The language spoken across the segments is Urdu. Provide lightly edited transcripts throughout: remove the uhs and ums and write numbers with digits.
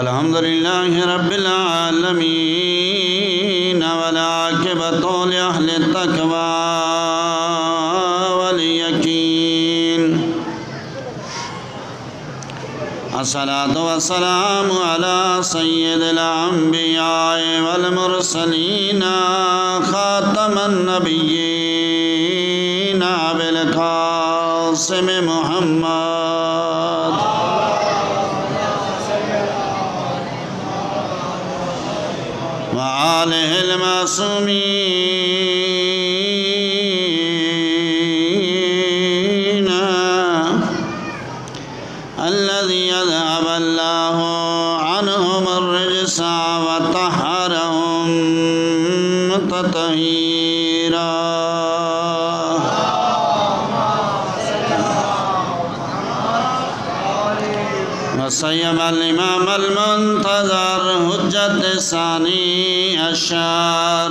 الحمد لله رب العالمين والعاقبة لأهل التقوى واليقين الصلاة والسلام على سيد الأنبياء والمرسلين خاتم النبيين أبي القاسم محمد وآله المعصومين الذي يذهب الله عنهم الرجس وطهرهم تطهيرا وسيما الإمام المنتظر حجة ثاني عشر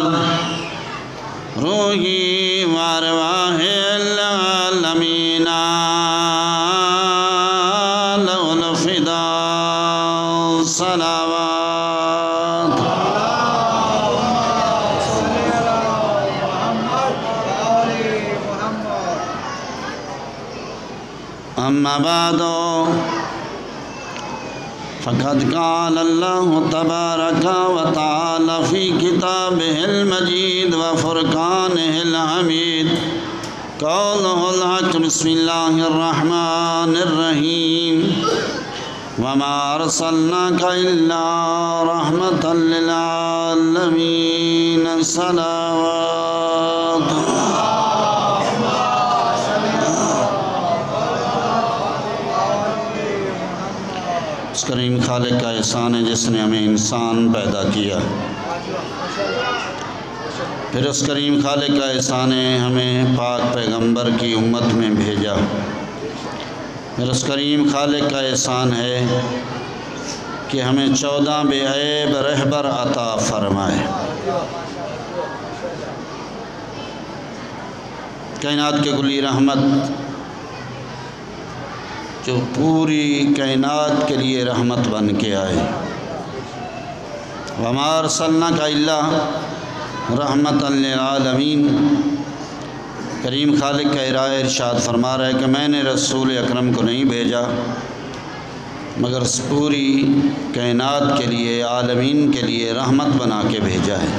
روحي وأرواح العالمين له الفداء صلوات أما بعد فقد قال الله تبارك وتعالى في كتابه المجيد وفرقانه الحميد قوله الحق بسم الله الرحمن الرحيم وما أرسلناك إلا رحمة للعالمين صلوات اس کریم خالق کا احسان ہے جس نے ہمیں انسان پیدا کیا، پھر اس کریم خالق کا احسان ہے ہمیں پاک پیغمبر کی امت میں بھیجا، پھر اس کریم خالق کا احسان ہے کہ ہمیں 14 بے عیب رہبر عطا فرمائے۔ کائنات کے کلی رحمت جو پوری کائنات کے لیے رحمت بن کے آئے، وَمَا أَرْسَلْنَاكَ إِلَّا رَحْمَةً لِلْعَالَمِينَ۔ کریم خالق کا ارشاد فرما رہا ہے کہ میں نے رسول اکرم کو نہیں بھیجا مگر پوری کائنات کے لیے، عالمین کے لیے رحمت بنا کے بھیجا ہے۔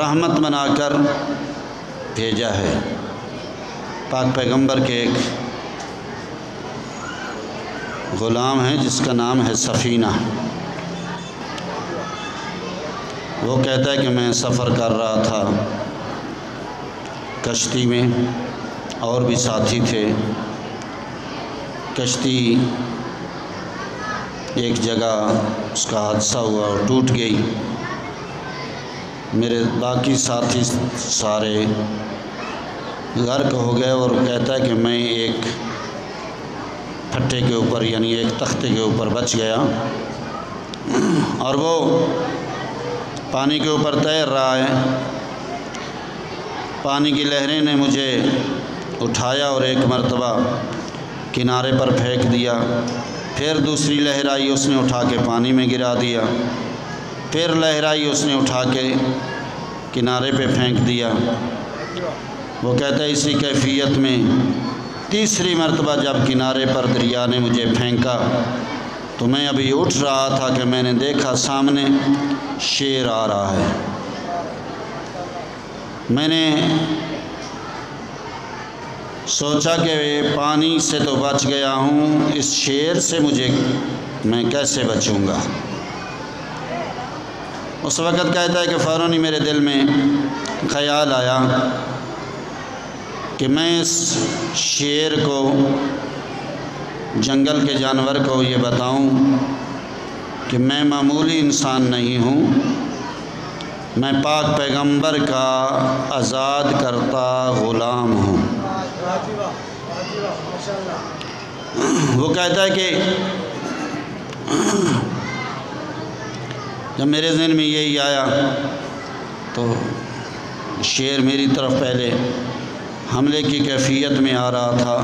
رحمت بنا کر بھیجا ہے۔ پاک پیغمبر کے ایک غلام ہے جس کا نام ہے سفینہ۔ وہ کہتا ہے کہ میں سفر کر رہا تھا کشتی میں، اور بھی ساتھی تھے۔ کشتی ایک جگہ اس کا حادثہ ہوا اور ٹوٹ گئی۔ میرے باقی ساتھی سارے غرق ہو گئے، اور کہتا ہے کہ میں ایک پھٹے کے اوپر یعنی ایک تختے کے اوپر بچ گیا، اور وہ پانی کے اوپر تیر رہا ہے۔ پانی کی لہریں نے مجھے اٹھایا اور ایک مرتبہ کنارے پر پھینک دیا، پھر دوسری لہر آئی اس نے اٹھا کے پانی میں گرا دیا، پھر لہر آئی اس نے اٹھا کے کنارے پہ پھینک دیا۔ وہ کہتا ہے اسی کیفیت میں تیسری مرتبہ جب کنارے پر دریا نے مجھے پھینکا تو میں ابھی اٹھ رہا تھا کہ میں نے دیکھا سامنے شیر آ رہا ہے۔ میں نے سوچا کہ پانی سے تو بچ گیا ہوں، اس شیر سے میں کیسے بچوں گا۔ اس وقت کہتا ہے کہ فوراً ہی میرے دل میں خیال آیا کہ میں اس شیر کو، جنگل کے جانور کو یہ بتاؤں کہ میں معمولی انسان نہیں ہوں، میں پاک پیغمبر کا آزاد کرتا غلام ہوں۔ وہ کہتا ہے کہ جب میرے ذہن میں یہی آیا تو شیر میری طرف پہلے حملے کی کیفیت میں آ رہا تھا،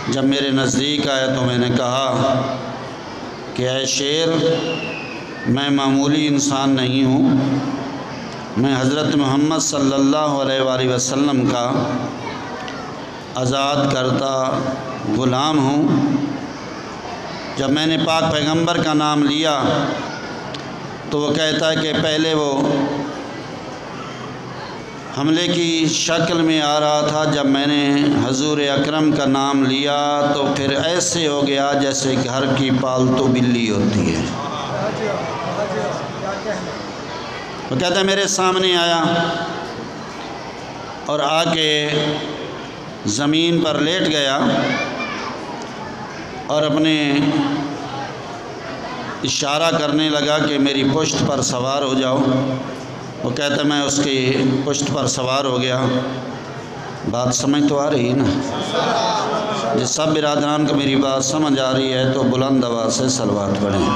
جب میرے نزدیک آیا تو میں نے کہا کہ اے شیر، میں معمولی انسان نہیں ہوں، میں حضرت محمد صلی اللہ علیہ وآلہ وسلم کا آزاد کردہ غلام ہوں۔ جب میں نے پاک پیغمبر کا نام لیا تو وہ کہتا ہے کہ پہلے وہ حملے کی شکل میں آ رہا تھا، جب میں نے حضور اکرم کا نام لیا تو پھر ایسے ہو گیا جیسے گھر کی پالتو بلی ہوتی ہے۔ وہ کہتا ہے میرے سامنے آیا اور آ کے زمین پر لیٹ گیا اور اپنے اشارہ کرنے لگا کہ میری پشت پر سوار ہو جاؤ۔ وہ کہتا ہے میں اس کی پشت پر سوار ہو گیا۔ بات سمجھ تو آ رہی ہے نا؟ جس سب برادران کو میری بات سمجھ آ رہی ہے تو بلند آواز سے صلوات پڑھیں۔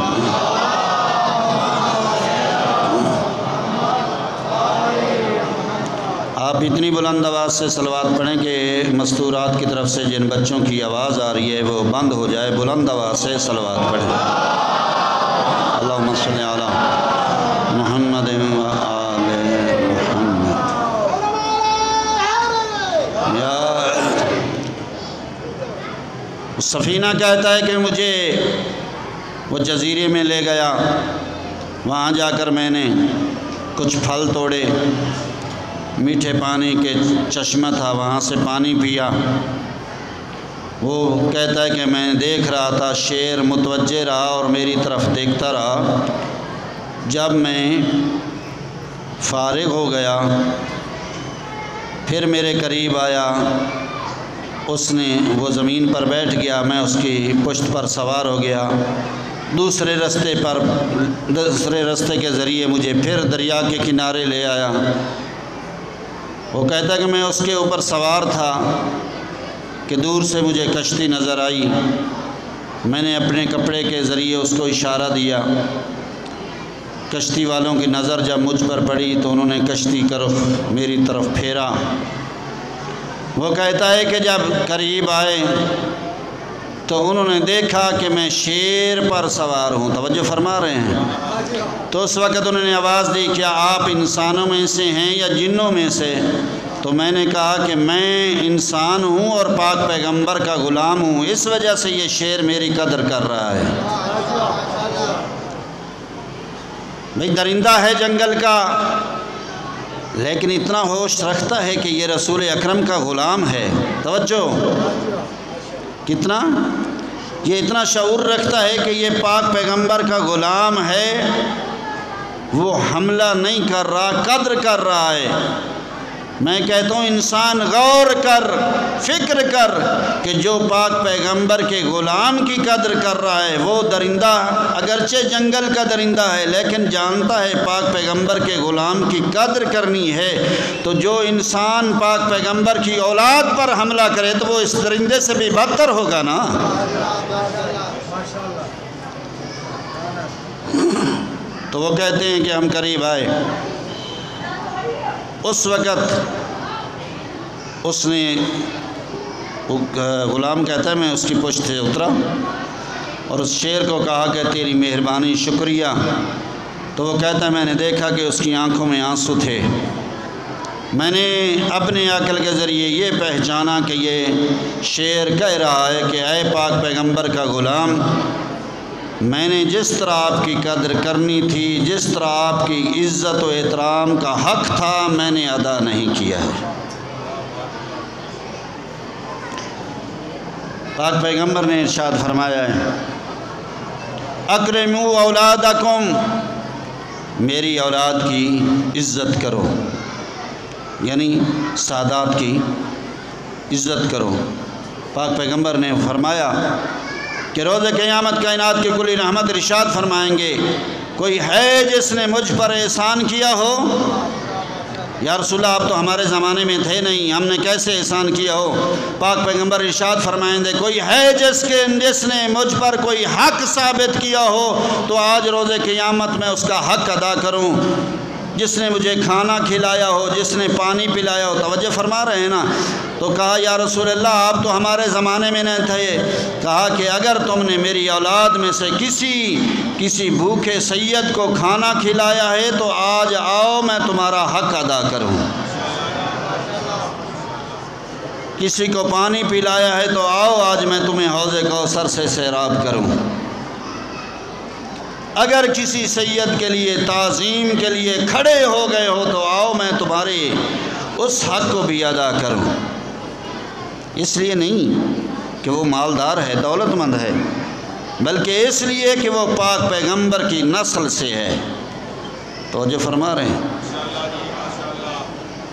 آپ اتنی بلند آواز سے صلوات پڑھیں کہ مستورات کی طرف سے جن بچوں کی آواز آ رہی ہے وہ بند ہو جائے۔ بلند آواز سے صلوات پڑھیں۔ اللہم صلی علی محمد و آل محمد۔ سفینہ کہتا ہے کہ مجھے وہ جزیرے میں لے گیا، وہاں جا کر میں نے کچھ پھل توڑے، میٹھے پانی کے چشمہ تھا، وہاں سے پانی پیا۔ وہ کہتا ہے کہ میں دیکھ رہا تھا، شیر متوجہ رہا اور میری طرف دیکھتا رہا۔ جب میں فارغ ہو گیا پھر میرے قریب آیا، اس نے وہ زمین پر بیٹھ گیا، میں اس کی پشت پر سوار ہو گیا۔ دوسرے رستے کے ذریعے مجھے پھر دریا کے کنارے لے آیا۔ وہ کہتا ہے کہ میں اس کے اوپر سوار تھا کہ دور سے مجھے کشتی نظر آئی۔ میں نے اپنے کپڑے کے ذریعے اس کو اشارہ دیا۔ کشتی والوں کی نظر جب مجھ پر پڑی تو انہوں نے کشتی کر میری طرف پھیرا۔ وہ کہتا ہے کہ جب قریب آئے تو انہوں نے دیکھا کہ میں شیر پر سوار ہوں۔ توجہ فرما رہے ہیں؟ تو اس وقت انہوں نے آواز دی کیا آپ انسانوں میں سے ہیں یا جنوں میں سے؟ تو میں نے کہا کہ میں انسان ہوں اور پاک پیغمبر کا غلام ہوں، اس وجہ سے یہ شیر میری قدر کر رہا ہے۔ بھئی درندہ ہے جنگل کا، لیکن اتنا ہوش رکھتا ہے کہ یہ رسول اکرم کا غلام ہے۔ توجہ کتنا، یہ اتنا شعور رکھتا ہے کہ یہ پاک پیغمبر کا غلام ہے، وہ حملہ نہیں کر رہا، قدر کر رہا ہے۔ میں کہتا ہوں انسان غور کر، فکر کر کہ جو پاک پیغمبر کے غلام کی قدر کر رہا ہے، وہ درندہ اگرچہ جنگل کا درندہ ہے لیکن جانتا ہے پاک پیغمبر کے غلام کی قدر کرنی ہے، تو جو انسان پاک پیغمبر کی اولاد پر حملہ کرے تو وہ اس درندے سے بھی بدتر ہوگا نا۔ تو وہ کہتے ہیں کہ ہم قریب آئے، اس وقت اس نے غلام کہتا ہے میں اس کی پشت سے اترا اور اس شیر کو کہا کہ تیری مہربانی شکریہ۔ تو وہ کہتا ہے میں نے دیکھا کہ اس کی آنکھوں میں آنسو تھے۔ میں نے اپنے عقل کے ذریعے یہ پہچانا کہ یہ شیر کہہ رہا ہے کہ اے پاک پیغمبر کا غلام، میں نے جس طرح آپ کی قدر کرنی تھی، جس طرح آپ کی عزت و احترام کا حق تھا، میں نے ادا نہیں کیا ہے۔ پاک پیغمبر نے ارشاد فرمایا ہے اکرموا اولادکم، میری اولاد کی عزت کرو، یعنی سادات کی عزت کرو۔ پاک پیغمبر نے فرمایا کہ روز قیامت کائنات کے کلی رحمت ارشاد فرمائیں گے کوئی ہے جس نے مجھ پر احسان کیا ہو؟ یا رسول اللہ آپ تو ہمارے زمانے میں تھے نہیں، ہم نے کیسے احسان کیا ہو؟ پاک پیغمبر ارشاد فرمائیں گے کوئی ہے جس نے مجھ پر کوئی حق ثابت کیا ہو تو آج روز قیامت میں اس کا حق ادا کروں۔ جس نے مجھے کھانا کھلایا ہو، جس نے پانی پلایا ہو، توجہ فرما رہے ہیں نا؟ تو کہا یا رسول اللہ آپ تو ہمارے زمانے میں نہ تھے. کہا کہ اگر تم نے میری اولاد میں سے کسی بھوکے سید کو کھانا کھلایا ہے تو آج آؤ میں تمہارا حق ادا کروں. کسی کو پانی پلایا ہے تو آؤ آج میں تمہیں حوض کوثر سے سیراب کروں. اگر کسی سید کے لیے تعظیم کے لیے کھڑے ہو گئے ہو تو آؤ میں تمہارے اس حق کو بھی ادا کروں. اس لیے نہیں کہ وہ مالدار ہے، دولت مند ہے، بلکہ اس لیے کہ وہ پاک پیغمبر کی نسل سے ہے. توجہ فرما رہے ہیں؟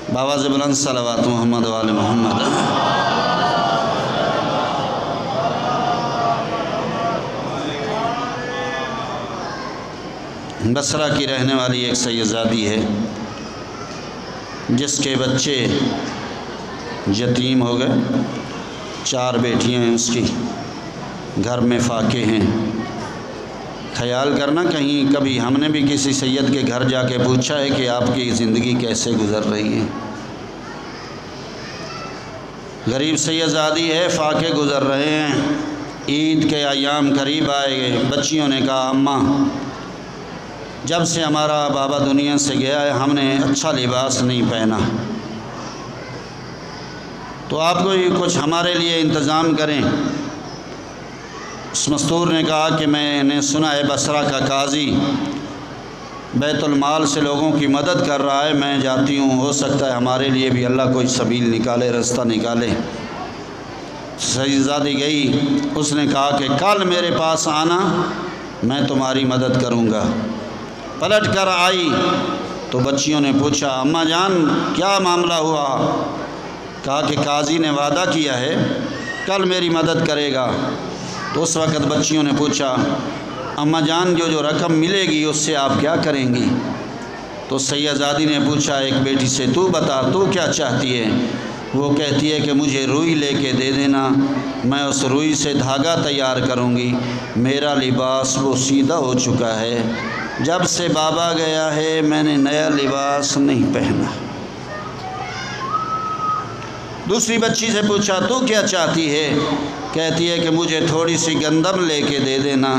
باواز بلند صلوات محمد و آل محمد. بصرہ کی رہنے والی ایک سیدزادی ہے جس کے بچے یتیم ہو گئے. 4 بیٹیاں ہیں اس کی، گھر میں فاقے ہیں. خیال کرنا کہیں کبھی ہم نے بھی کسی سید کے گھر جا کے پوچھا ہے کہ آپ کی زندگی کیسے گزر رہی ہے. غریب سیدزادی ہے، فاقے گزر رہے ہیں. عید کے ایام قریب آئے گئے. بچیوں نے کہا اماں جب سے ہمارا بابا دنیا سے گیا ہے ہم نے اچھا لباس نہیں پہنا، تو آپ کو کچھ ہمارے لیے انتظام کریں. اس مستور نے کہا کہ میں نے سنا ہے بصرہ کا قاضی بیت المال سے لوگوں کی مدد کر رہا ہے، میں جاتی ہوں، ہو سکتا ہے ہمارے لیے بھی اللہ کوئی سبیل نکالے، رستہ نکالے. سیدزادی گئی. اس نے کہا کہ کل میرے پاس آنا، میں تمہاری مدد کروں گا. پلٹ کر آئی تو بچیوں نے پوچھا اماں جان کیا معاملہ ہوا؟ کہا کہ قاضی نے وعدہ کیا ہے کل میری مدد کرے گا. تو اس وقت بچیوں نے پوچھا اماں جان جو رقم ملے گی اس سے آپ کیا کریں گی؟ تو سیدزادی نے پوچھا ایک بیٹی سے تو بتا تو کیا چاہتی ہے؟ وہ کہتی ہے کہ مجھے روئی لے کے دے دینا، میں اس روئی سے دھاگا تیار کروں گی. میرا لباس وہ سیدھا ہو چکا ہے، جب سے بابا گیا ہے میں نے نیا لباس نہیں پہنا. دوسری بچی سے پوچھا تو کیا چاہتی ہے؟ کہتی ہے کہ مجھے تھوڑی سی گندم لے کے دے دینا،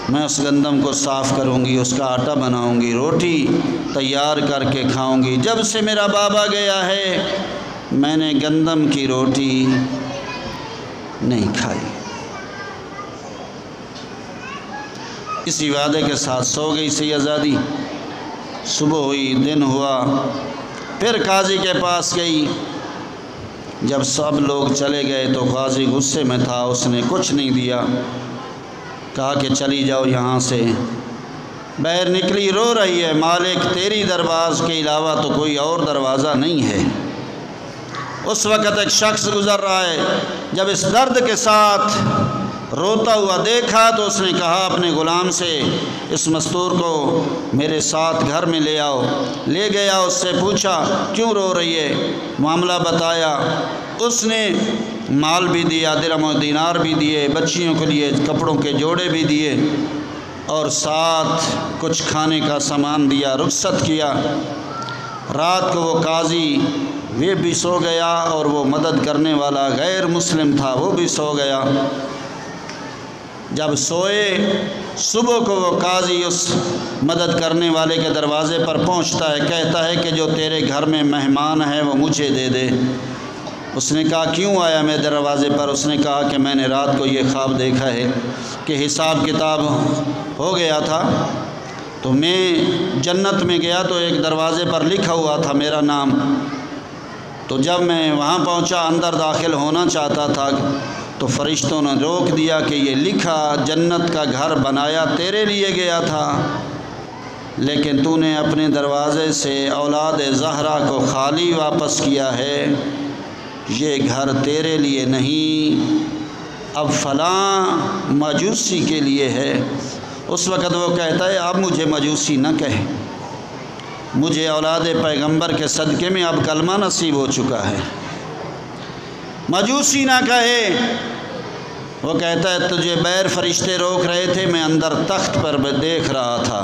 میں اس گندم کو صاف کروں گی، اس کا آٹا بناؤں گی، روٹی تیار کر کے کھاؤں گی. جب سے میرا بابا گیا ہے میں نے گندم کی روٹی نہیں کھائی. اسی وعدے کے ساتھ سو گئی سیدزادی. صبح ہوئی، دن ہوا، پھر قاضی کے پاس گئی. جب سب لوگ چلے گئے تو قاضی غصے میں تھا، اس نے کچھ نہیں دیا. کہا کہ چلی جاؤ یہاں سے. باہر نکلی، رو رہی ہے مالک تیری درواز کے علاوہ تو کوئی اور دروازہ نہیں ہے. اس وقت ایک شخص گزر رہا ہے. جب اس درد کے ساتھ روتا ہوا دیکھا تو اس نے کہا اپنے غلام سے اس مستور کو میرے ساتھ گھر میں لے آؤ. لے گیا، اس سے پوچھا کیوں رو رہی ہے؟ معاملہ بتایا. اس نے مال بھی دیا، درہم و دینار بھی دیے، بچیوں کے لیے کپڑوں کے جوڑے بھی دیے اور ساتھ کچھ کھانے کا سامان دیا. رخصت کیا. رات کو وہ قاضی وہ بھی سو گیا اور وہ مدد کرنے والا غیر مسلم تھا وہ بھی سو گیا. جب سوئے صبح کو وہ قاضی اس مدد کرنے والے کے دروازے پر پہنچتا ہے، کہتا ہے کہ جو تیرے گھر میں مہمان ہے وہ مجھے دے دے. اس نے کہا کیوں آیا میں دروازے پر؟ اس نے کہا کہ میں نے رات کو یہ خواب دیکھا ہے کہ حساب کتاب ہو گیا تھا تو میں جنت میں گیا تو ایک دروازے پر لکھا ہوا تھا میرا نام. تو جب میں وہاں پہنچا اندر داخل ہونا چاہتا تھا تو فرشتوں نے روک دیا کہ یہ لکھا جنت کا گھر بنایا تیرے لیے گیا تھا، لیکن تو نے اپنے دروازے سے اولاد زہرا کو خالی واپس کیا ہے، یہ گھر تیرے لیے نہیں، اب فلاں مجوسی کے لیے ہے. اس وقت وہ کہتا ہے اب مجھے مجوسی نہ کہے، مجھے اولاد پیغمبر کے صدقے میں اب کلمہ نصیب ہو چکا ہے، مجوسی نہ کہے. وہ کہتا ہے تجھے بیر فرشتے روک رہے تھے، میں اندر تخت پر دیکھ رہا تھا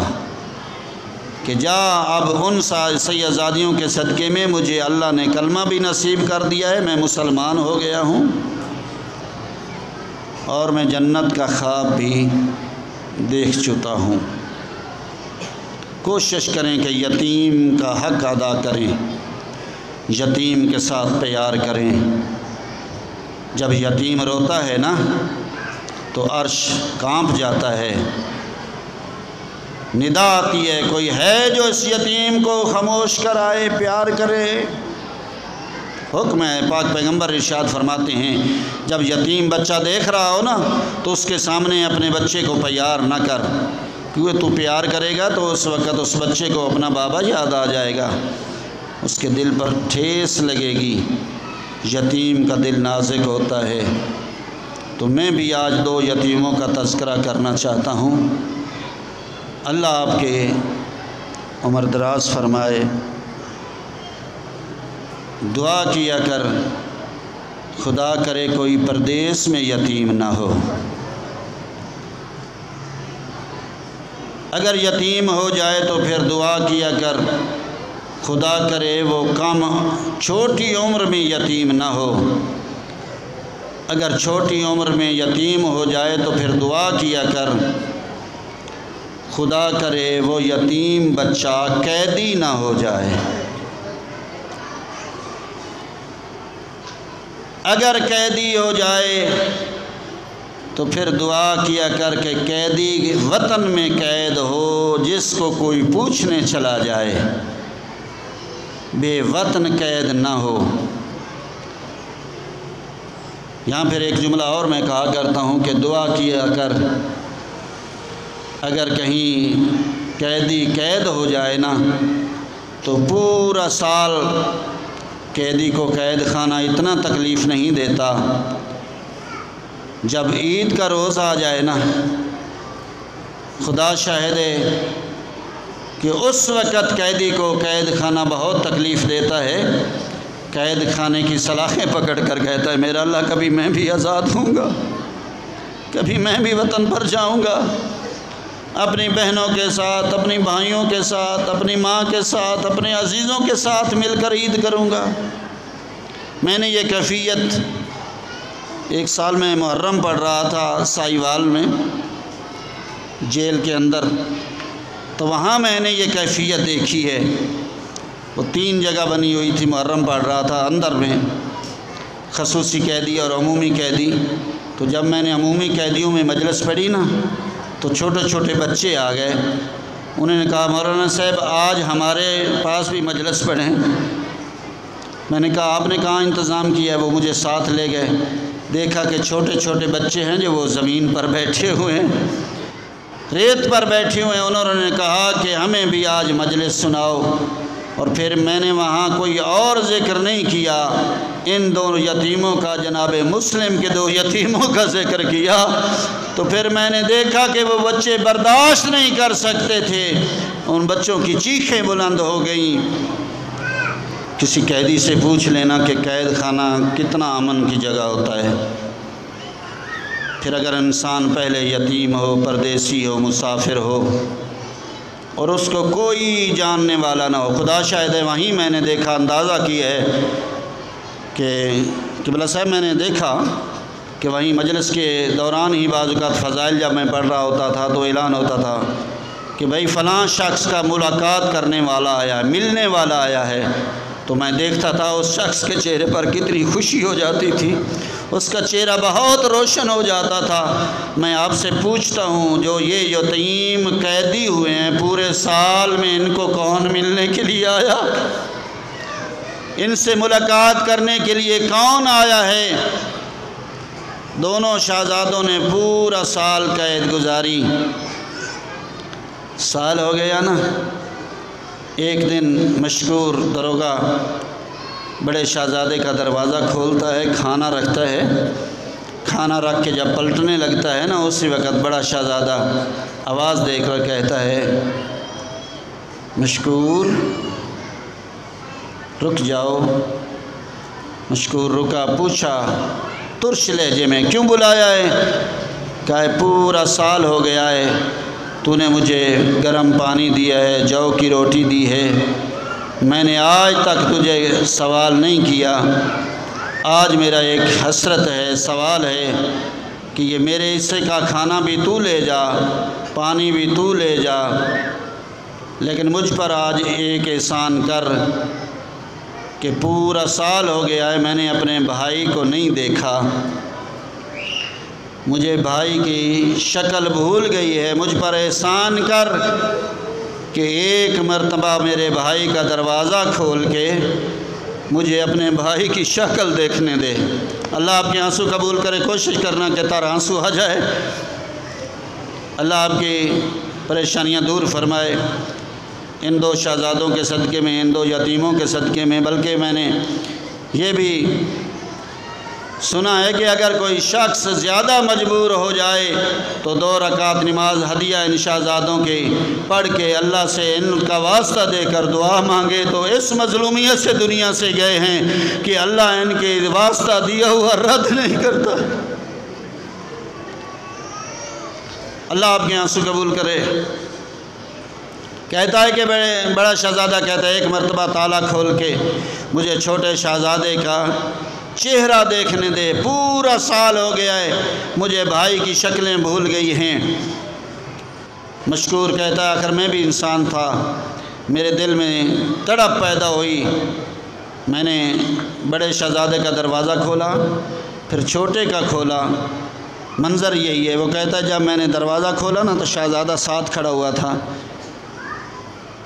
کہ جا اب ان سیدزادیوں کے صدقے میں مجھے اللہ نے کلمہ بھی نصیب کر دیا ہے، میں مسلمان ہو گیا ہوں، اور میں جنت کا خواب بھی دیکھ چکا ہوں۔ کوشش کریں کہ یتیم کا حق ادا کریں، یتیم کے ساتھ پیار کریں۔ جب یتیم روتا ہے نا تو عرش کانپ جاتا ہے، ندا آتی ہے کوئی ہے جو اس یتیم کو خاموش کرائے، پیار کرے۔ حکم ہے، پاک پیغمبر ارشاد فرماتے ہیں جب یتیم بچہ دیکھ رہا ہو نا تو اس کے سامنے اپنے بچے کو پیار نہ کر، کیونکہ تو پیار کرے گا تو اس وقت اس بچے کو اپنا بابا یاد آ جائے گا، اس کے دل پر ٹھیس لگے گی۔ یتیم کا دل نازک ہوتا ہے۔ تو میں بھی آج 2 یتیموں کا تذکرہ کرنا چاہتا ہوں۔ اللہ آپ کے عمر دراز فرمائے۔ دعا کیا کر، خدا کرے کوئی پردیس میں یتیم نہ ہو۔ اگر یتیم ہو جائے تو پھر دعا کیا کر، خدا کرے وہ کم چھوٹی عمر میں یتیم نہ ہو۔ اگر چھوٹی عمر میں یتیم ہو جائے تو پھر دعا کیا کر، خدا کرے وہ یتیم بچہ قیدی نہ ہو جائے۔ اگر قیدی ہو جائے تو پھر دعا کیا کر کہ قیدی وطن میں قید ہو، جس کو کوئی پوچھنے چلا جائے، بے وطن قید نہ ہو۔ یہاں پھر ایک جملہ اور میں کہا کرتا ہوں کہ دعا کیا کر، اگر کہیں قیدی قید ہو جائے نا تو پورا سال قیدی کو قید خانہ اتنا تکلیف نہیں دیتا، جب عید کا روز آ جائے نا، خدا شاہد ہے کہ اس وقت قیدی کو قید خانہ بہت تکلیف دیتا ہے، قید خانے کی سلاخیں پکڑ کر کہتا ہے میرا اللہ کبھی میں بھی آزاد ہوں گا، کبھی میں بھی وطن پر جاؤں گا، اپنی بہنوں کے ساتھ، اپنی بھائیوں کے ساتھ، اپنی ماں کے ساتھ، اپنے عزیزوں کے ساتھ مل کر عید کروں گا۔ میں نے یہ کیفیت ایک سال میں محرم پڑھ رہا تھا سائیوال میں جیل کے اندر، تو وہاں میں نے یہ کیفیت دیکھی ہے۔ وہ 3 جگہ بنی ہوئی تھی، محرم پڑھ رہا تھا اندر میں، خصوصی قیدی اور عمومی قیدی۔ تو جب میں نے عمومی قیدیوں میں مجلس پڑھی نا تو چھوٹے چھوٹے بچے آ گئے، انہوں نے کہا مولانا صاحب آج ہمارے پاس بھی مجلس پڑھیں۔ میں نے کہا آپ نے کہاں انتظام کیا ہے؟ وہ مجھے ساتھ لے گئے، دیکھا کہ چھوٹے چھوٹے بچے ہیں جو وہ زمین پر بیٹھے ہوئے ہیں، ریت پر بیٹھے ہوئے ہیں۔ انہوں نے کہا کہ ہمیں بھی آج مجلس سناؤ، اور پھر میں نے وہاں کوئی اور ذکر نہیں کیا، ان 2 یتیموں کا، جناب مسلم کے 2 یتیموں کا ذکر کیا۔ تو پھر میں نے دیکھا کہ وہ بچے برداشت نہیں کر سکتے تھے، ان بچوں کی چیخیں بلند ہو گئیں۔ کسی قیدی سے پوچھ لینا کہ قید خانہ کتنا امن کی جگہ ہوتا ہے۔ پھر اگر انسان پہلے یتیم ہو، پردیسی ہو، مسافر ہو، اور اس کو کوئی جاننے والا نہ ہو، خدا شاہد ہے وہیں میں نے دیکھا، اندازہ کیا ہے کہ قبلہ صاحب میں نے دیکھا کہ وہیں مجلس کے دوران ہی بعض اوقات فضائل جب میں پڑھ رہا ہوتا تھا تو اعلان ہوتا تھا کہ بھائی فلاں شخص کا ملاقات کرنے والا آیا ہے، ملنے والا آیا ہے، تو میں دیکھتا تھا اس شخص کے چہرے پر کتنی خوشی ہو جاتی تھی، اس کا چہرہ بہت روشن ہو جاتا تھا۔ میں آپ سے پوچھتا ہوں جو یہ یتیم قیدی ہوئے ہیں پورے سال میں، ان کو کون ملنے کے لیے آیا؟ ان سے ملاقات کرنے کے لیے کون آیا ہے؟ دونوں شہزادوں نے پورا سال قید گزاری۔ سال ہو گیا نا، ایک دن مشکور دروگا بڑے شہزادے کا دروازہ کھولتا ہے، کھانا رکھتا ہے، کھانا رکھ کے جب پلٹنے لگتا ہے نا اسی وقت بڑا شہزادہ آواز دے کر کہتا ہے مشکور رک جاؤ۔ مشکور رکا، پوچھا ترش لہجے میں کیوں بلایا ہے؟ کہا پورا سال ہو گیا ہے تو نے مجھے گرم پانی دیا ہے، جو کی روٹی دی ہے، میں نے آج تک تجھے سوال نہیں کیا۔ آج میرا ایک حسرت ہے، سوال ہے کہ یہ میرے حصے کا کھانا بھی تو لے جا، پانی بھی تو لے جا، لیکن مجھ پر آج ایک احسان کر کہ پورا سال ہو گیا ہے میں نے اپنے بھائی کو نہیں دیکھا، مجھے بھائی کی شکل بھول گئی ہے، مجھ پر احسان کر کہ ایک مرتبہ میرے بھائی کا دروازہ کھول کے مجھے اپنے بھائی کی شکل دیکھنے دے۔ اللہ آپ کے آنسو قبول کرے، کوشش کرنا کہ تارا آنسو آ جائے، اللہ آپ کی پریشانیاں دور فرمائے۔ ان دو شہزادوں کے صدقے میں، ان دو یتیموں کے صدقے میں، بلکہ میں نے یہ بھی سنا ہے کہ اگر کوئی شخص زیادہ مجبور ہو جائے تو 2 رکعت نماز ہدیہ ان شہزادوں کے پڑھ کے اللہ سے ان کا واسطہ دے کر دعا مانگے تو اس مظلومیت سے دنیا سے گئے ہیں کہ اللہ ان کے واسطہ دیا ہوا رد نہیں کرتا۔ اللہ آپ کے آنسو قبول کرے۔ کہتا ہے کہ بڑا شہزادہ کہتا ہے ایک مرتبہ تالا کھول کے مجھے چھوٹے شہزادے کا چہرہ دیکھنے دے، پورا سال ہو گیا ہے مجھے بھائی کی شکلیں بھول گئی ہیں۔ مشکور کہتا ہے آخر میں بھی انسان تھا، میرے دل میں تڑپ پیدا ہوئی، میں نے بڑے شہزادے کا دروازہ کھولا، پھر چھوٹے کا کھولا، منظر یہی ہے۔ وہ کہتا ہے جب میں نے دروازہ کھولا نا تو شہزادہ ساتھ کھڑا ہوا تھا،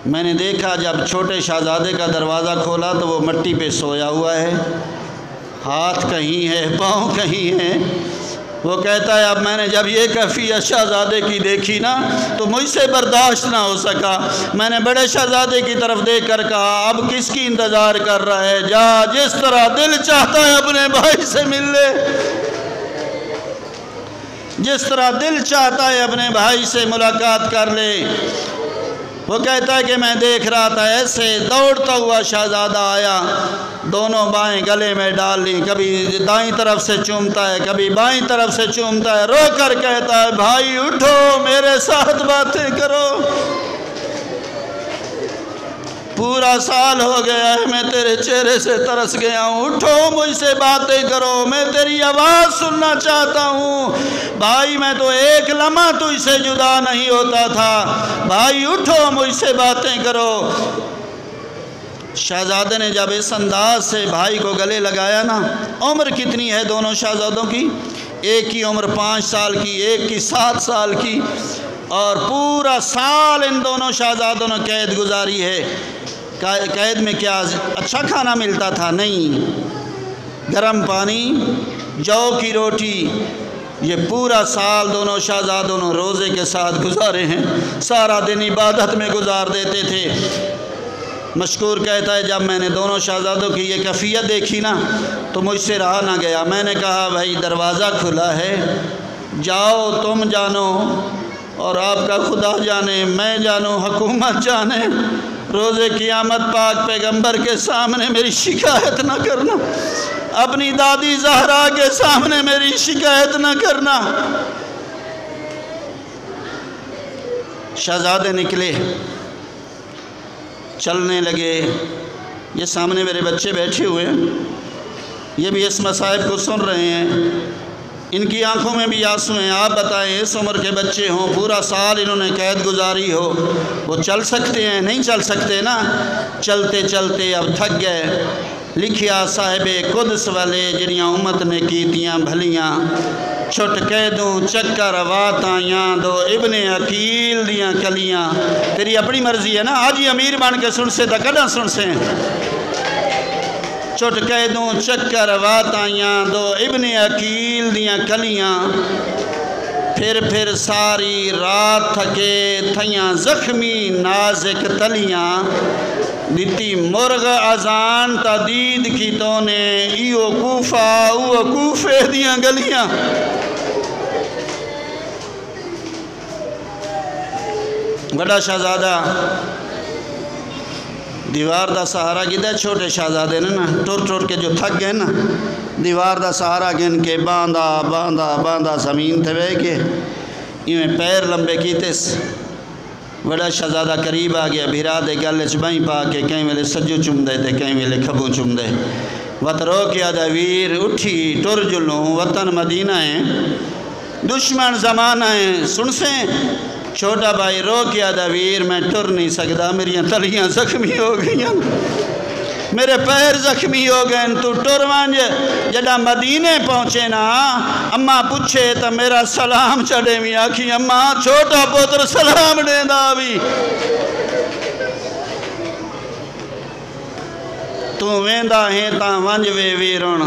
میں نے دیکھا جب چھوٹے شہزادے کا دروازہ کھولا تو وہ مٹی پہ سویا ہوا ہے، ہاتھ کہیں ہے، پاؤں کہیں ہے۔ وہ کہتا ہے اب میں نے جب یہ کیفیت شہزادے کی دیکھی نا تو مجھ سے برداشت نہ ہو سکا، میں نے بڑے شہزادے کی طرف دیکھ کر کہا اب کس کی انتظار کر رہا ہے، جا جس طرح دل چاہتا ہے اپنے بھائی سے مل لے، جس طرح دل چاہتا ہے اپنے بھائی سے ملاقات کر لے۔ وہ کہتا ہے کہ میں دیکھ رہا تھا ایسے دوڑتا ہوا شہزادہ آیا، دونوں بائیں گلے میں ڈال لی، کبھی دائیں طرف سے چومتا ہے کبھی بائیں طرف سے چومتا ہے، رو کر کہتا ہے بھائی اٹھو میرے ساتھ باتیں کرو، پورا سال ہو گیا ہے میں تیرے چہرے سے ترس گیا ہوں، اٹھو مجھ سے باتیں کرو، میں تیری آواز سننا چاہتا ہوں، بھائی میں تو ایک لمحہ تجھ سے جدا نہیں ہوتا تھا، بھائی اٹھو مجھ سے باتیں کرو۔ شہزادے نے جب اس انداز سے بھائی کو گلے لگایا نا، عمر کتنی ہے دونوں شہزادوں کی، ایک کی عمر 5 سال کی، ایک کی 7 سال کی، اور پورا سال ان دونوں شہزادوں نے قید گزاری ہے۔ قید میں کیا اچھا کھانا ملتا تھا؟ نہیں، گرم پانی، جو کی روٹی، یہ پورا سال دونوں شہزادوں نے روزے کے ساتھ گزارے ہیں، سارا دن عبادت میں گزار دیتے تھے۔ مشکور کہتا ہے جب میں نے دونوں شہزادوں کی یہ کیفیت دیکھی نا تو مجھ سے رہا نہ گیا، میں نے کہا بھائی دروازہ کھلا ہے، جاؤ تم جانو اور آپ کا خدا جانے، میں جانوں حکومت جانے، روزے قیامت پاک پیغمبر کے سامنے میری شکایت نہ کرنا، اپنی دادی زہرا کے سامنے میری شکایت نہ کرنا۔ شہزادے نکلے، چلنے لگے، یہ سامنے میرے بچے بیٹھے ہوئے ہیں، یہ بھی اس مصائب کو سن رہے ہیں، ان کی آنکھوں میں بھی آنسو ہیں۔ آپ بتائیں اس عمر کے بچے ہوں، پورا سال انہوں نے قید گزاری ہو، وہ چل سکتے ہیں؟ نہیں چل سکتے نا، چلتے چلتے اب تھک گئے۔ لکھیا صاحب قدس والے جنیاں امت نے کیتیاں بھلیاں، چھٹ قیدوں چکر وات آیاں، دو ابن عقیل دیاں کلیاں۔ تیری اپنی مرضی ہے نا، آج ہی امیر بن کے سن سے تا کڈا سن سے، چھٹ قیدوں چکر وات آیاں، دو ابن عقیل دیاں کلیاں، پھر ساری رات تھکے تھیاں زخمی نازک تلیاں، دیتی مرغ اذان تدید کی تو نے ایو کوفہ او کوفے دیاں گلیاں۔ بڑا شہزادہ دیوار دا سہارا گدا، چھوٹے شہزادے نے نا ٹور کے جو تھک گئے نا، دیوار دا سہارا گن کے باندھا زمین تے بے کے ایویں پیر لمبے کیتے، بڑا شہزادہ قریب آ گیا، بھیرا دے گل چ بہیں پا کے کہیں ویلے سجو چم دے تے کہیں ویلے کھبو چم دے۔ وت رو کے آدھا ویر اٹھی ٹر جلوں، وطن مدینہ ہے، دشمن زمانہ ہے، سن سے چھوٹا بھائی رو کے آدھا ویر میں ٹر نہیں سکتا، میری تلیاں زخمی ہو گئی، میرے پیر زخمی ہو گئے، تو ٹر وانج جڑا مدینے پہنچے نا، اماں پوچھے تو میرا سلام چڑھے بھی آکھی اماں چھوٹا پوتر سلام دے دا بھی، تو ویندا ہیں تاں ونج وے ویرن،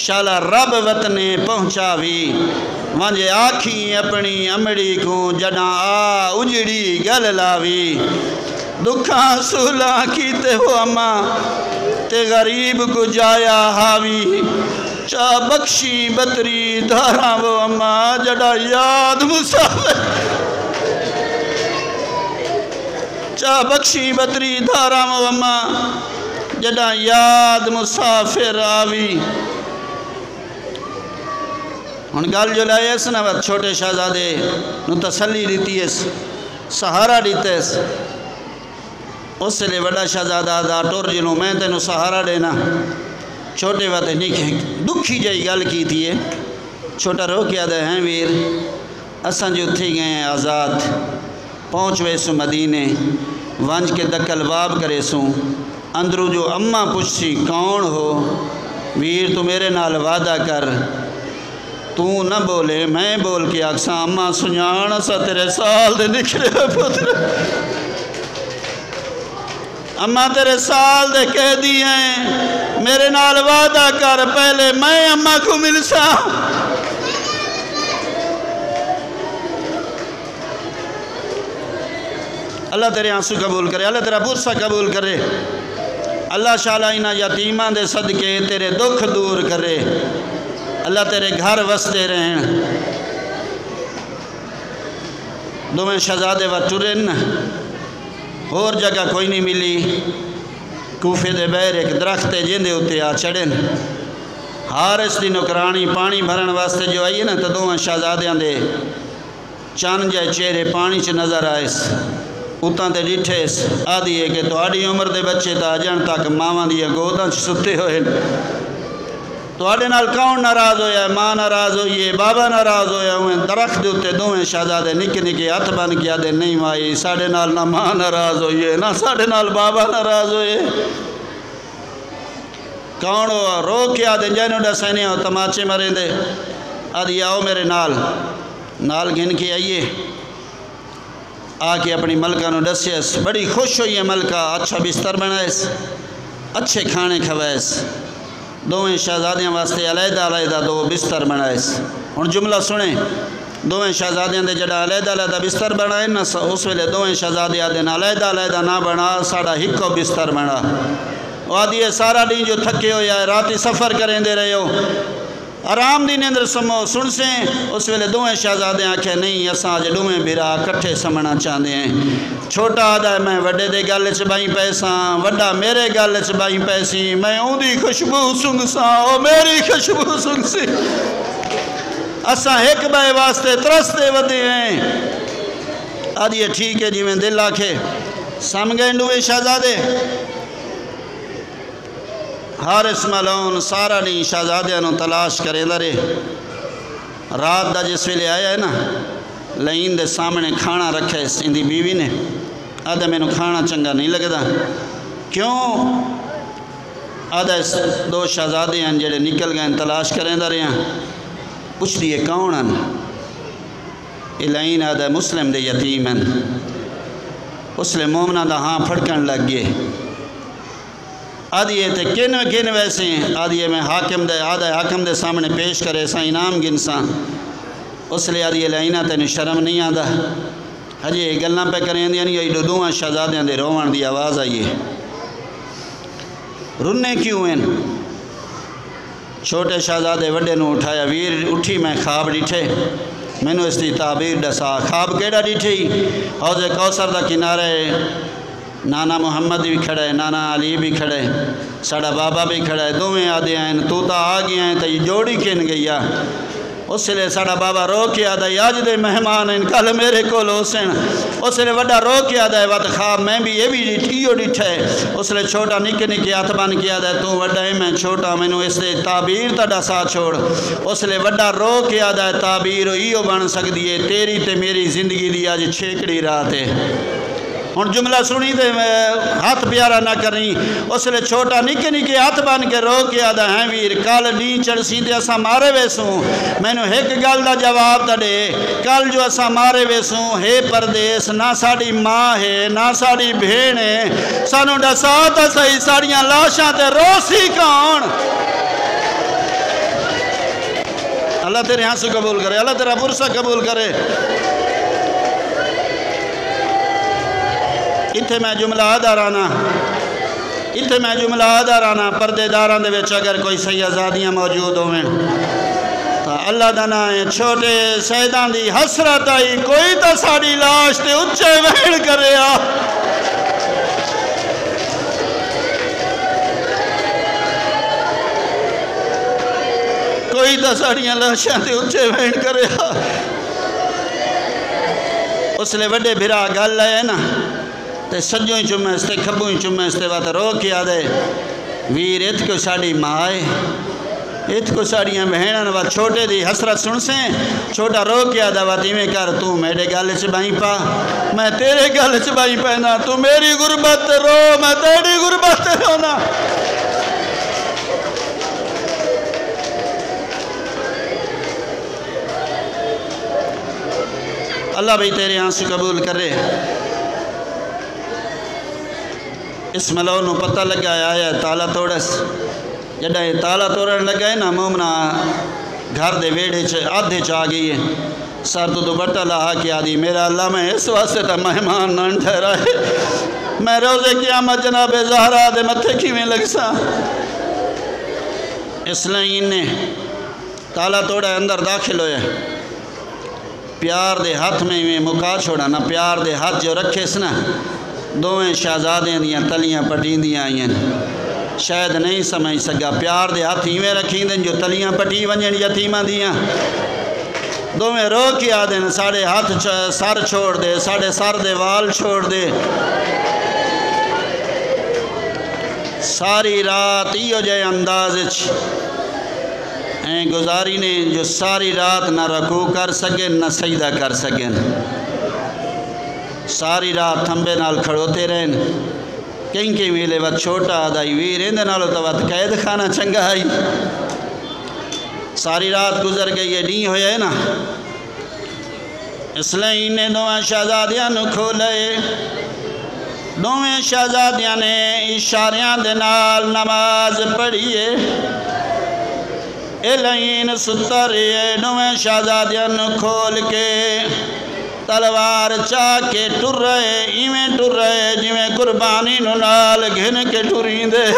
شالا رب وطنے پہنچا بھی، ونج آکھی اپنی امڑی کو جڑا آ اجڑی گل لاوی، دکھاں سولا کیتے ہو اماں تے غریب کو جایا ہاوی، چاہ بخشی بطری دھاراں وہ اماں جڑا یاد مسافر، چاہ بخشی بطری دھاراں وہ اماں جڑا یاد مسافر آوی۔ ہن گل جو لائے اس نا چھوٹے شہزادے نو تسلی دیتی اس، سہارا دیتے اس، اس سے لئے بڑا شہزادہ دا ٹور جنوں میں تینوں سہارا دینا، چھوٹے وقت دکھی جائی گل کی تھی ہے، چھوٹا رو کیا دے ہیں ویر، اساں جو تھی گئے ہیں آزاد، پہنچ وے سو مدینے، ونج کے دکل باب کرے سوں، اندرو جو اماں پوچھی کون ہو، ویر تو میرے نال وعدہ کر، تو نہ بولے میں بول کے آکساں اماں سنیانا سا تیرے سال دے نکھرے پتر، اماں تیرے سال دے کہہ دی ہیں، میرے نال وعدہ کر پہلے میں اماں کو مل سا، اللہ تیرے آنسو قبول کرے، اللہ تیرا برسہ قبول کرے، اللہ شالا انہا یتیمان دے صدقے تیرے دکھ دور کرے، اللہ تیرے گھر وستے رہیں، دو میں شہزادے و ٹرن، اور جگہ کوئی نہیں ملی، کوفے دے بیر ایک درخت جندے ہوتے آ چڑھن، حارس دی نکرانی پانی بھرن واسطے جو آئیے نا تو دو میں شہزادیاں دے چاند جائے چہرے پانی چ نظر آئیس، اتاں تے ڈٹھیس، آدھی ہے کہ تو آڑی عمر دے بچے تا جان تاک ماما دیا گوداں چ ستے ہوئے، تو آڑے نال کون ناراض ہویا ہے، ماں ناراض ہوئی ہے، بابا ناراض ہویا ہوئے، درخت دیتے دوئیں شہزادے نکے نکے ہاتھ بن کیا دے نہیں مائی، ساڑے نال نہ ماں ناراض ہوئی ہے، نہ ساڑے نال بابا ناراض ہوئے، کون ہو رو کیا دے جائنو ڈسینے ہو تماچے مریں دے، آدھی آؤ میرے نال گھن کے آئیے، آ کے اپنی ملکہ نو ڈسیس، بڑی خوش ہوئی ہے ملکہ، اچھا بستر بنائیس، اچھے کھانے کھوائیس، دوویں شہزادیاں واسطے علیحدہ علیحدہ دو بستر بنائیس، ہن جملہ سنیں، دوویں شہزادیاں دے جڑا علیحدہ علیحدہ بستر بنائے نا، اس ویلے دوویں شہزادیاں دے علیحدہ علیحدہ نہ بنا، ساڑا ہکو بستر بنا، وادی سارا دن جو تھکے ہو یا راتی سفر کریں دے رہے ہو، آرام دی نیندر سمو سن سے، اس ویلے دوویں شہزادے آکھے نہیں اساں آج دوویں بھرا کٹھے سمنا چاہتے ہیں، چھوٹا آدھا ہے میں وڈے دے گل چ بائیں پیساں، وڈا میرے گل چ بائیں پیسی، میں اون دی خوشبو سنگ ساں، او میری خوشبو سنگ سی، اساں ایک بائے واسطے ترستے ودے ہیں، آدھی ٹھیک ہے جی میں دل آکھے، سم گئے دوویں شہزادے، حارس ملون سارا نہیں شہزادیاں نو تلاش کرے درے، رات دا جس ویلے آیا ہے نا، لائن دے سامنے کھانا رکھے اس اندی بیوی نے، آدھا میں نو کھانا چنگا نہیں لگدا، کیوں؟ آدھا اس دو شہزادیاں جڑے نکل گئے تلاش کریں درے ہیں، پوچھ دیئے کون ہیں؟ یہ لائن آدھا مسلم دے یتیم ہیں، اس لئے مومنہ دا ہاں پھڑکن لگ گئے، آدھی تے کن ویسے ہیں، آدھی میں حاکم دے سامنے پیش کرے سا انعام گنساں، اس لئے آدھی لائنہ تینو شرم نہیں آدھا، ہجے گلنا پہ کریں دیا نہیں، یہ دوہاں شہزادیاں دے روان دی آواز آئیے، رننے کیوں ہیں؟ چھوٹے شہزادے وڈے نو اٹھایا، ویر اٹھی میں خواب ڈٹھے، میں نو اس دی تعبیر ڈسا، خواب کیڑا ڈٹھے حوض کوثر دا کنارے، نانا محمد بھی کھڑے، نانا علی بھی کھڑے، ساڑا بابا بھی کھڑے، دوویں آدھے ہیں، تو تا آ گیا ہیں تو یہ جوڑی کن گئی ہے، اس لیے ساڑا بابا رو کے آدھا آج دے مہمان ان کل میرے کو لوسن اس لیے وڈا رو کے آدھا وقت خواب میں بھی یہ بھی ٹھیو ڈٹھا ہے اس لیے چھوٹا نکے نکے ہاتھ بن کے آدھا تو وڈا ہے میں چھوٹا میں نو اس دے تعبیر تڑا سا چھوڑ اس لیے وڈا رو کے آدھا تعبیر ایو بن سکتی ہے تیری تے میری زندگی دی آج چھیکڑی رات ہے ہن جملہ سنی دے ہاتھ پیارا نہ کریں اس لیے چھوٹا نکے نکے ہاتھ بن کے رو کے آدھا ہیں ویر کل نہیں چڑسی تے اسا مارے ویسوں میں نو ایک گل دا جواب تڑے کل جو اسا مارے ویسوں ہے پردیس نہ ساڑی ماں ہے نہ ساڑی بھین ہے سانو ڈسا تا صحیح ساڑیاں لاشاں تے روسی کون اللہ تیرے ہاں سے قبول کرے اللہ تیرا پرسہ قبول کرے اتھے میں جملہ آدھا رانا پردے داران دے وچ اگر کوئی سیدزادیاں موجود ہوئیں تو اللہ دا نا ہے چھوٹے سیدان دی حسرت آئی کوئی تا ساڑی لاش تے اچھے وین کرے آ کوئی تا ساڑیاں لاشاں تے اچھے وین کرے آ اس لئے وڈے بھرا گل ہے نا تے سجوں ہی چمیں اس تے کھبوں ہی چمیں اس تے بات رو کیا دے ویر ات کو ساڑی مائے ات کو ساڑیاں بہنان بات چھوٹے دی حسرت سن سے چھوٹا رو کیا دا بات میں کر تو میرے گالے سے بائیں پا میں تیرے گالے سے بائیں پہنا تو میری غربت رو میں تیری غربت رونا اللہ بھائی تیرے ہاں سے قبول کر رہے اس ملو نو پتہ لگا ہے تالا توڑس جڑا یہ تالا توڑن لگا ہے نا مومنا گھر دے ویڑے آدھے چاہ گئی ہے سر تو بٹا لاہا کیا دی میرا اللہ میں اس واسطے تا مہمان نہ ٹھہرا ہے میں روزے قیامت جناب زہرا دے متھے کی میں لگ سا اس لئے انہیں تالا توڑا اندر داخل ہوئے پیار دے ہاتھ میں مکا چھوڑا نا پیار دے ہاتھ جو رکھے اس نا دویں شہزادیں دیاں تلیاں پٹین دیاں آئیں شاید نہیں سمجھ سکا پیار دے ہاتھ ہی میں رکھیں دیں جو تلیاں پٹی ونجن یتیمہ دیاں دویں رو کیا دیں ساڑھے ہاتھ سر چھوڑ دے ساڑھے سر دے وال چھوڑ دے ساری رات ایو جائے انداز گزاری نے جو ساری رات نہ رکوع کر سکیں نہ سجدہ کر سکیں ساری رات تھمبے نال کھڑوتے رہن کہیں کہ ویلے وقت چھوٹا آدھائی ویرین دے نالو تو وقت قید خانہ چنگا آئی ساری رات گزر گئی یہ نہیں ہویا ہے نا اس لئے انہیں دویں شہزادیاں نو کھولے دویں شہزادیاں نے اشاریاں دے نال نماز پڑھیے الہین سترے دویں شہزادیاں نو کھول کے تلوار چاہ کے ٹر رہے ایویں ٹر رہے جویں قربانی نو نال گھن کے ٹرین دے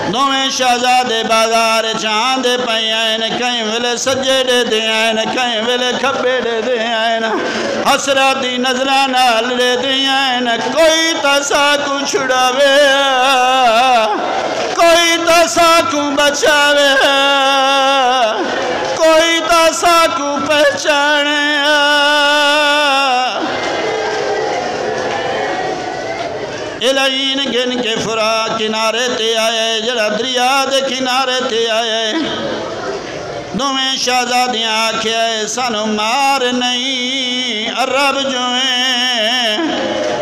دویں شہزادے بازار چاند پئی آئین کہیں ویلے سجے دے دے آئین کہیں ویلے کھپے دے دے آئین حسراتی نظران نال دے دے آئین کوئی تسا کو چھڑاوے کوئی تسا کو بچاوے کوئی تسا کو پہچانے الہین گن کے فرا کنارے تے آئے جڑا دریا دے کنارے تے آئے دویں شہزادیاں آکھے سانو مار نہیں عرب جویں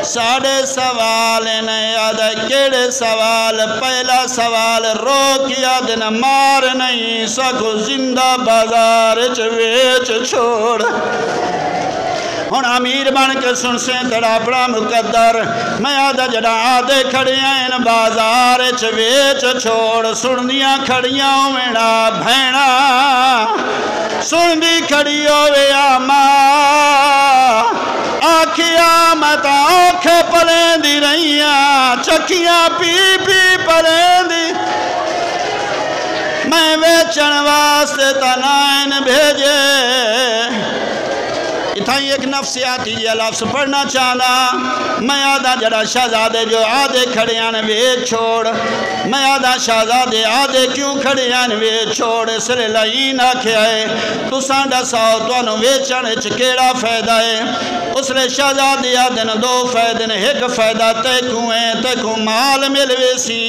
ساڑھے سوال نہیں یاد ہے کیڑے سوال پہلا سوال رو کیا دن مار نہیں سکو زندہ بازار چویچ چھوڑ ہن امیر بن کے سن سے تڑا بڑا مقدر میں آدھا جڑا آدھے کھڑیاں ان بازار چویچ چھوڑ سن دیاں کھڑیاں میڑا بھینا سن دی کھڑی ہوئے آماں آکھیاں متا اوکھے پلیں دی رہیاں چکیاں پی پی پلیں دی میں ویچن واسطے تنائن بھیجے اتھا بھائی ایک نفسیاتی یہ لفظ پڑھنا چاہنا میں آدھا جڑا شہزادے جو آدھے کھڑے آنے وے چھوڑ میں آدھا شہزادے آدھے کیوں کھڑے آنے وے چھوڑ اس لئے لائن آکھے آئے تو سانڈا ساؤ تو انہوں ویچنے چکیڑا فائدہ ہے اس لئے شہزادے آدھن دو فائدن ایک فائدہ تیکوں مال ملوے سی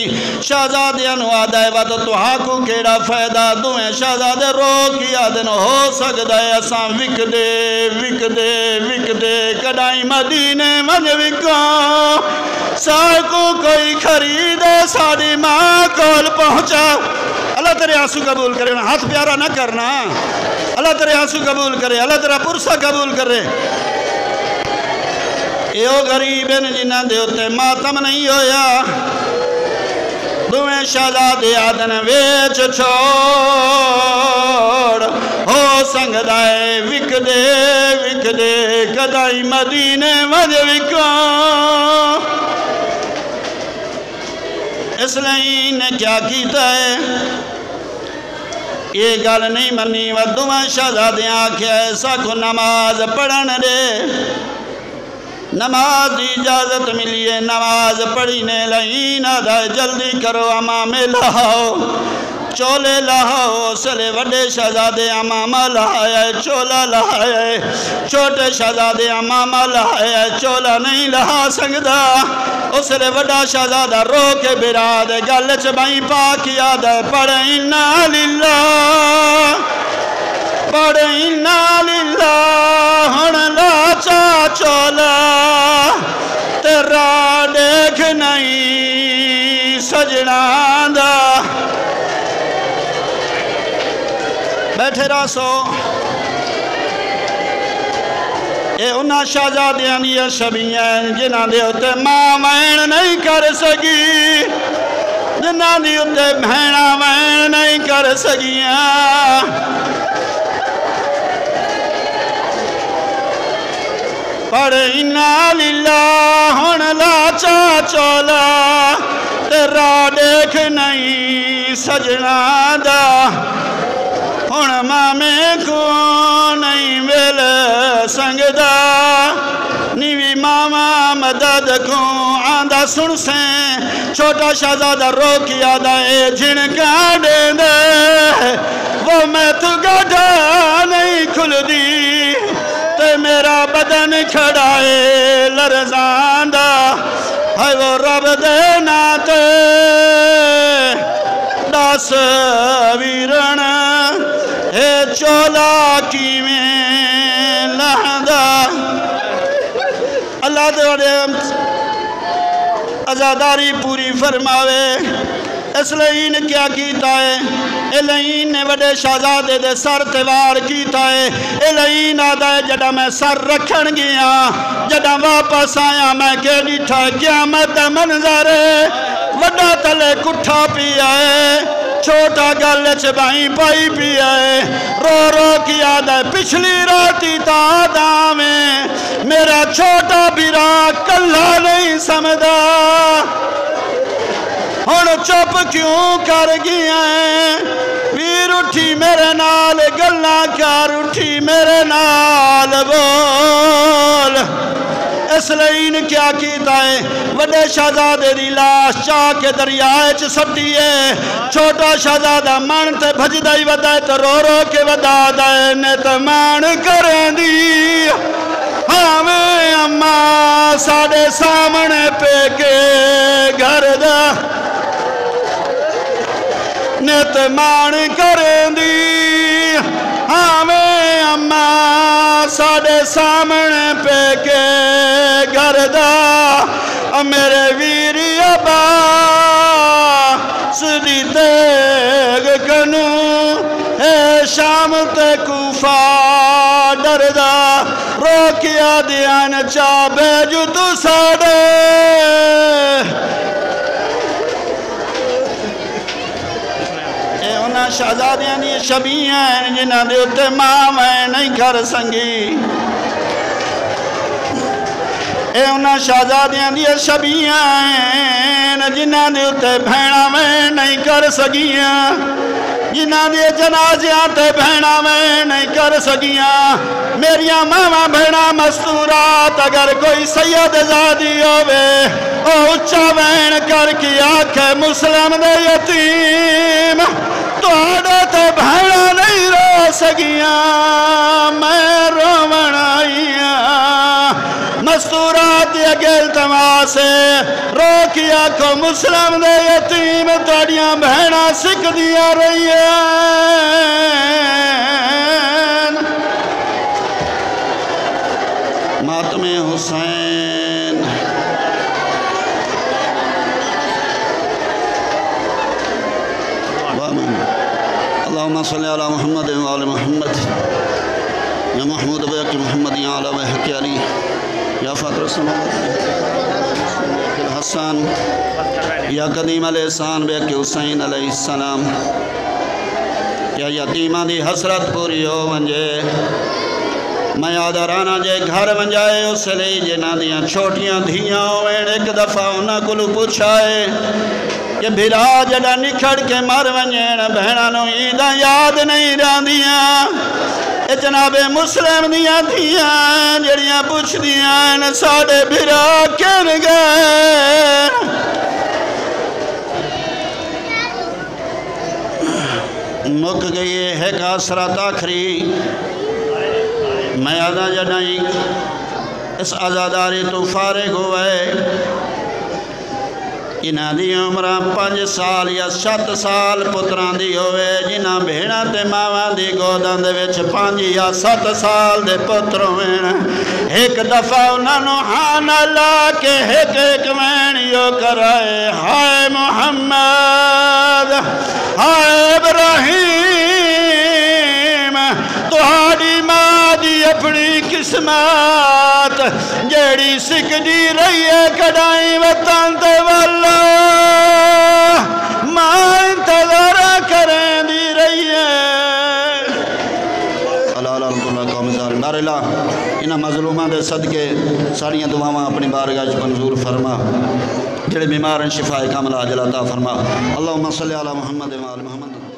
شہزادے انہوں آدھا ہے وقت تو ہاکو کیڑا فائدہ دوئیں شہزادے رو کی آدھن ہو سکتا ہے اساں وک دے کڑائی مدینے من وکاں ساکو کوئی خریدے ساڑی ماں کول پہنچا اللہ تیرے آنسو قبول کرے ہاتھ پیارا نہ کرنا اللہ تیرے آنسو قبول کرے اللہ تیرا پرسہ قبول کرے ایو غریب ہیں جنہ دے ہوتے ماتم نہیں ہویا دویں شہزادے آدھن ویچ چھوڑ ہو سنگ دائے وک دے کدائی مدینے وج وکاں اس لئے نے کیا کیتا ہے یہ گل نہیں منی و دویں شہزادے آنکھیں ایسا کو نماز پڑھن دے نماز اجازت ملی ہے نماز پڑھینے لئین آدھا جلدی کرو امام لہاؤ چولے لہاؤ سلے وڈے شہزادے امام لہایا ہے چولا لہایا ہے چھوٹے شہزادے امام لہایا ہے چولا نہیں لہا سکتا اس لئے وڈا شہزادہ رو کے براد گلچ بھائی پاک یاد ہے پڑھینا للہ پڑھینا للہ ہن لاچا چولا تیرا دیکھ نہیں سجنا دا بیٹھے راسو اے انہا شہزادیاں دیا شبیاں جنہ دے ہوتے ماں وین نہیں کر سکی جنہ دے ہوتے بہنہ وین نہیں کر سکیاں پڑھینا للہ ہن لاچا چولا تیرا دیکھ نہیں سجنا دا ہن مامے کو نہیں مل سنگ دا نیوی ماما مدد کو آندہ سن سیں چھوٹا شہزادہ رو کی آدھا اے جھنکا دے دے وہ میں تو گڑھا نہیں کھل دی تے میرا بدن کھڑائے لرزاندہ ہے وہ رب دینا تے داس ویرن ہے چولا کی میں لہدہ اللہ دے ازاداری پوری فرماوے اس لئین کیا کیتا ہے الہین نے وڈے شہزادے دے سر تیوار کیتا ہے الہین آدھا ہے جڑا میں سر رکھن گیا جڑا واپس آیا میں کہ ڈیٹھا قیامت منظر ہے وڈا تلے کٹھا پیا ہے چھوٹا گلچ بھائی پائی پیا ہے رو رو کی آدھا ہے پچھلی راتی تادہ میں میرا چھوٹا بیرا کلہ نہیں سمدھا ہن چپ کیوں کر گیا ہے ویر اٹھی میرے نال گلنا کر اٹھی میرے نال بول اس لئین کیا کیتا ہے وڈے شہزادے دی لاش چاہ کے دریائے سٹی ہے چھوٹا شہزادہ مان تے بھج دائی ودائے تے رو رو کے ودا دائے نیت مان کریں دی ہمیں اممہ ساڑے سامنے پہ کے گھر دا نیت مان کریں دی ہمیں اممہ ساڑے سامنے پہ کے گھر دا میرے ویری ابا سدی تیگ کنو اے شام تے کوفہ ڈردہ روکیا دیان چابے جو تو ساڑے شہزادیاں دی شبیاں ہیں جنہ دے اتے ماں میں نہیں کر سنگی اے انہاں شہزادیاں دی شبیاں ہیں جنہ دے اتے بھیڑا میں نہیں کر سکیاں جنہاں دی جنازیاں تے بہنا میں نہیں کر سکیاں میریاں ماما بہنا مستورات اگر کوئی سید زادی ہوئے او اچھا بہن کر کی آنکھیں مسلم دے یتیم تو آڑے تے بہنا نہیں رو سکیاں میں رومن آئیاں مستورات یا گل تماسے رو کی آنکھوں مسلم دے یتیم توڑیاں بہنا سکھ دیا رہی ہیں ماتم حسین اللہم صلی علی محمد و آل محمد یا محمود بیق محمد یا علی بحق علی یا فاطر السماوات الحسان یا قدیم علیہ السلام بیق حسین علیہ السلام یا یتیمہ دی حسرت پوری ہو ونجے میں یادارانا جے گھر منجائے اس لئے جنہ دیاں چھوٹیاں دھیاں ہوئیں ایک دفعہ انہاں کلو پوچھائے کہ بھرا جڑا نکھڑ کے مر ونجین بہناں نو عیداں یاد نہیں راندیاں اے جناب مسلم دیاں دھیاں جڑیاں پوچھ دیاں ساڑے بھرا کن گئے مک گئی ہے کاسرات آخری میں آدھا جڑائیں اس آزاداری تو فارغ ہوئے جنہ دی عمرہ 5 سال یا 7 سال پتران دی ہوئے جنہ بھیڑا تے ماواں دی گودان دے وچ 5 یا 7 سال دے پتر ہوئے ایک دفعہ انہاں نو ہاں لا کے ایک وین یو کرائے ہائے محمد ہائے ابراہیم تہاڑی ماں دی اپنی قسمت جیڑی سکھ دی رہی ہے کڑائیں وطن تے والا ماں انتظار کریں دی رہی ہے اللہ رحمت اللہ قوم دار نارلہ انہاں مظلومہ دے صدقے ساڑیاں دعاواں اپنی بارگاہ منظور فرما جڑے بیمار شفاء کاملہ عاجلہ عطا فرما اللہم صلی علی محمد و آل محمد